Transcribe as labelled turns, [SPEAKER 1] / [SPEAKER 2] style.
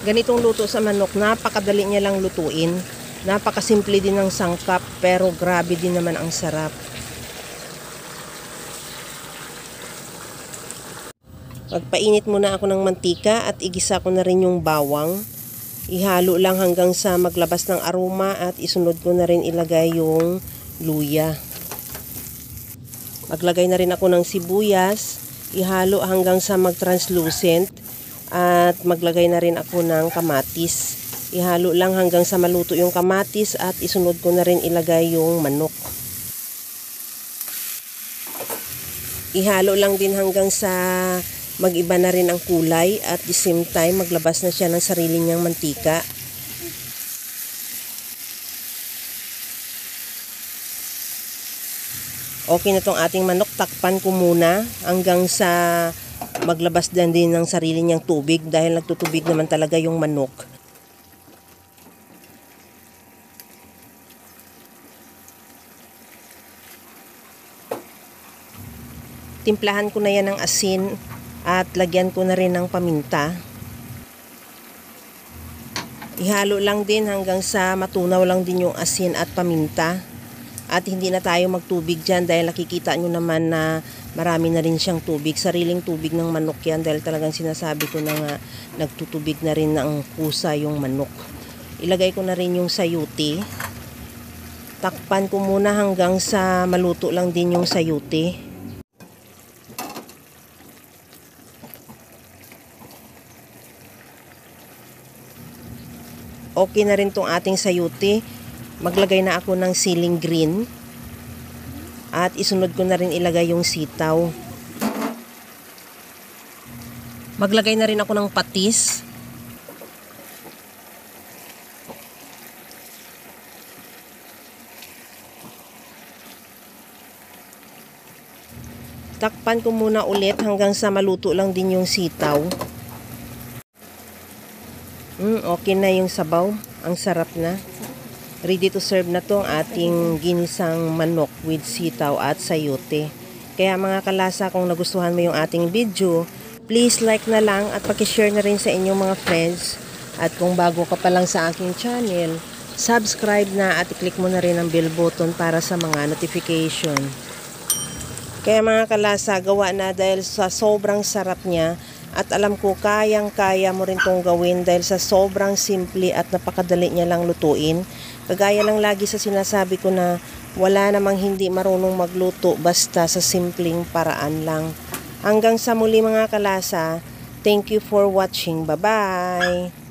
[SPEAKER 1] Ganitong luto sa manok, napakadali niya lang lutuin. Napakasimple din ng sangkap, pero grabe din naman ang sarap. Magpainit muna ako ng mantika at igisa ko na rin yung bawang. Ihalo lang hanggang sa maglabas ng aroma at isunod ko na rin ilagay yung luya. Maglagay na rin ako ng sibuyas. Ihalo hanggang sa mag-translucent at maglagay na rin ako ng kamatis. Ihalo lang hanggang sa maluto yung kamatis at isunod ko na rin ilagay yung manok. Ihalo lang din hanggang sa mag-iba na rin ang kulay at the same time maglabas na siya ng sarili niyang mantika. Okay na tong ating manok, takpan ko muna hanggang sa maglabas din ng sarili niyang tubig dahil nagtutubig naman talaga yung manok. Timplahan ko na yan ng asin at lagyan ko na rin ng paminta. Ihalo lang din hanggang sa matunaw lang din yung asin at paminta. At hindi na tayo magtubig dyan dahil nakikita nyo naman na marami na rin siyang tubig. Sariling tubig ng manok yan dahil talagang sinasabi ko na nga nagtutubig na rin ng kusa yung manok. Ilagay ko na rin yung sayuti. Takpan ko muna hanggang sa maluto lang din yung sayuti. Okay na rin tong ating sayuti. Maglagay na ako ng siling green at isunod ko na rin ilagay yung sitaw. Maglagay na rin ako ng patis. Takpan ko muna ulit hanggang sa maluto lang din yung sitaw. Okay na yung sabaw. Ang sarap na. Ready to serve na tong ating ginisang manok with sitaw at sayote. Kaya mga kalasa, kung nagustuhan mo yung ating video, please like na lang at pakishare na rin sa inyong mga friends. At kung bago ka pa lang sa aking channel, subscribe na at i-click mo na rin ang bell button para sa mga notification. Kaya mga kalasa, gawa na dahil sa sobrang sarap niya. At alam ko kayang-kaya mo rin tong gawin dahil sa sobrang simple at napakadali niya lang lutuin. Kagaya lang lagi sa sinasabi ko na wala namang hindi marunong magluto basta sa simpleng paraan lang. Hanggang sa muli mga kalasa, thank you for watching. Bye-bye!